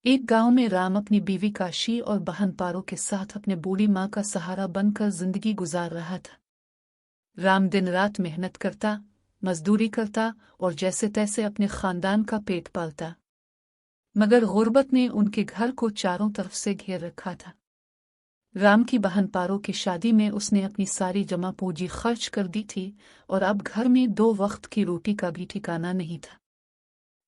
एक गांव में राम अपनी बीवी काशी और बहन पारो के साथ अपने बूढ़ी माँ का सहारा बनकर जिंदगी गुजार रहा था। राम दिन रात मेहनत करता, मजदूरी करता और जैसे तैसे अपने खानदान का पेट पालता, मगर गुर्बत ने उनके घर को चारों तरफ से घेर रखा था। राम की बहन पारो की शादी में उसने अपनी सारी जमा पूंजी खर्च कर दी थी और अब घर में 2 वक्त की रोटी का भी ठिकाना नहीं था।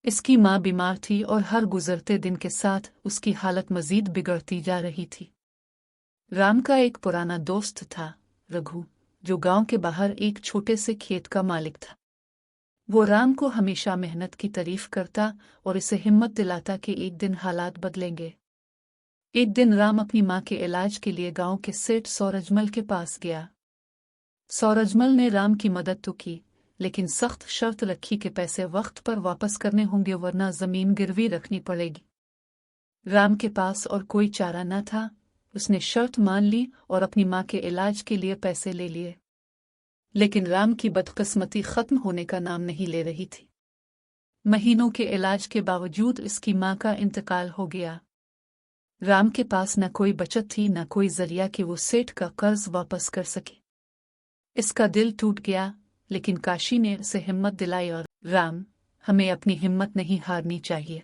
इसकी माँ बीमार थी और हर गुजरते दिन के साथ उसकी हालत मजीद बिगड़ती जा रही थी। राम का एक पुराना दोस्त था, रघु, जो गांव के बाहर एक छोटे से खेत का मालिक था। वो राम को हमेशा मेहनत की तारीफ करता और इसे हिम्मत दिलाता कि एक दिन हालात बदलेंगे। एक दिन राम अपनी माँ के इलाज के लिए गांव के सेठ सौरजमल के पास गया। सौरजमल ने राम की मदद तो की, लेकिन सख्त शर्त रखी कि पैसे वक्त पर वापस करने होंगे वरना जमीन गिरवी रखनी पड़ेगी। राम के पास और कोई चारा न था। उसने शर्त मान ली और अपनी माँ के इलाज के लिए पैसे ले लिए। लेकिन राम की बदकिस्मती खत्म होने का नाम नहीं ले रही थी। महीनों के इलाज के बावजूद इसकी माँ का इंतकाल हो गया। राम के पास न कोई बचत थी न कोई जरिया कि वो सेठ का कर्ज वापस कर सके। इसका दिल टूट गया, लेकिन काशी ने उसे हिम्मत दिलाई और राम, हमें अपनी हिम्मत नहीं हारनी चाहिए।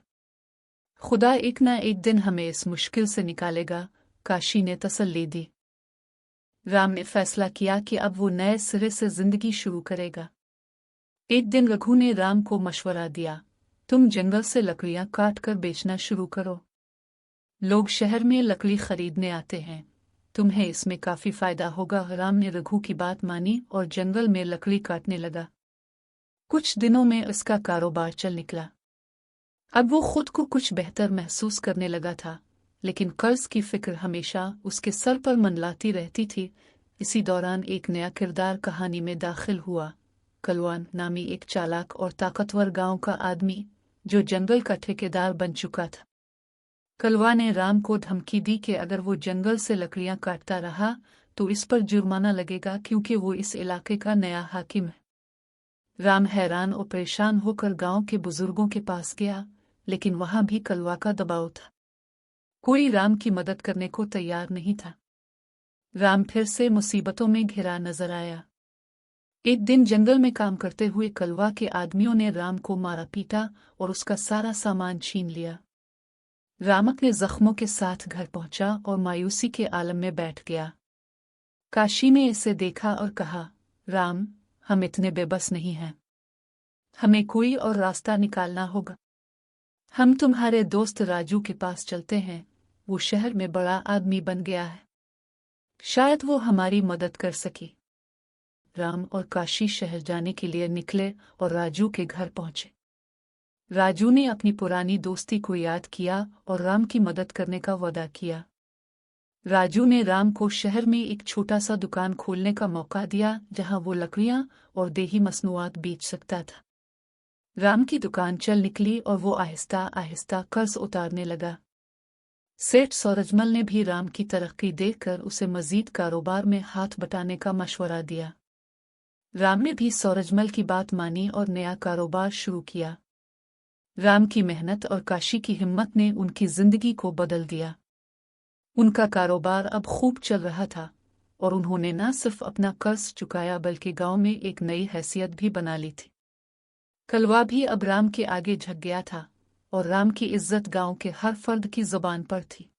खुदा एक न एक दिन हमें इस मुश्किल से निकालेगा, काशी ने तसल्ली दी। राम ने फैसला किया कि अब वो नए सिरे से जिंदगी शुरू करेगा। एक दिन रघु ने राम को मशवरा दिया, तुम जंगल से लकड़ियां काट कर बेचना शुरू करो। लोग शहर में लकड़ी खरीदने आते हैं, तुम्हें इसमें काफी फायदा होगा। राम ने रघु की बात मानी और जंगल में लकड़ी काटने लगा। कुछ दिनों में उसका कारोबार चल निकला। अब वो खुद को कुछ बेहतर महसूस करने लगा था, लेकिन कर्ज की फिक्र हमेशा उसके सर पर मंडलाती रहती थी। इसी दौरान एक नया किरदार कहानी में दाखिल हुआ, कलवान नामी एक चालाक और ताकतवर गांव का आदमी, जो जंगल का ठेकेदार बन चुका था। कलवा ने राम को धमकी दी कि अगर वो जंगल से लकड़ियां काटता रहा तो इस पर जुर्माना लगेगा, क्योंकि वो इस इलाके का नया हाकिम है। राम हैरान और परेशान होकर गांव के बुजुर्गों के पास गया, लेकिन वहां भी कलवा का दबाव था। कोई राम की मदद करने को तैयार नहीं था। राम फिर से मुसीबतों में घिरा नजर आया। एक दिन जंगल में काम करते हुए कलवा के आदमियों ने राम को मारा पीटा और उसका सारा सामान छीन लिया। राम अपने जख्मों के साथ घर पहुंचा और मायूसी के आलम में बैठ गया। काशी ने इसे देखा और कहा, राम, हम इतने बेबस नहीं हैं। हमें कोई और रास्ता निकालना होगा। हम तुम्हारे दोस्त राजू के पास चलते हैं, वो शहर में बड़ा आदमी बन गया है, शायद वो हमारी मदद कर सके। राम और काशी शहर जाने के लिए निकले और राजू के घर पहुंचे। राजू ने अपनी पुरानी दोस्ती को याद किया और राम की मदद करने का वादा किया। राजू ने राम को शहर में एक छोटा सा दुकान खोलने का मौका दिया, जहां वो लकड़ियां और देही मसनूआत बेच सकता था। राम की दुकान चल निकली और वो आहिस्ता आहिस्ता कर्ज उतारने लगा। सेठ सौरजमल ने भी राम की तरक्की देखकर उसे मजीद कारोबार में हाथ बटाने का मशवरा दिया। राम ने भी सौरजमल की बात मानी और नया कारोबार शुरू किया। राम की मेहनत और काशी की हिम्मत ने उनकी जिंदगी को बदल दिया। उनका कारोबार अब खूब चल रहा था और उन्होंने न सिर्फ अपना कर्ज चुकाया बल्कि गांव में एक नई हैसियत भी बना ली थी। कलवा भी अब राम के आगे झुक गया था और राम की इज्जत गांव के हर फर्द की जुबान पर थी।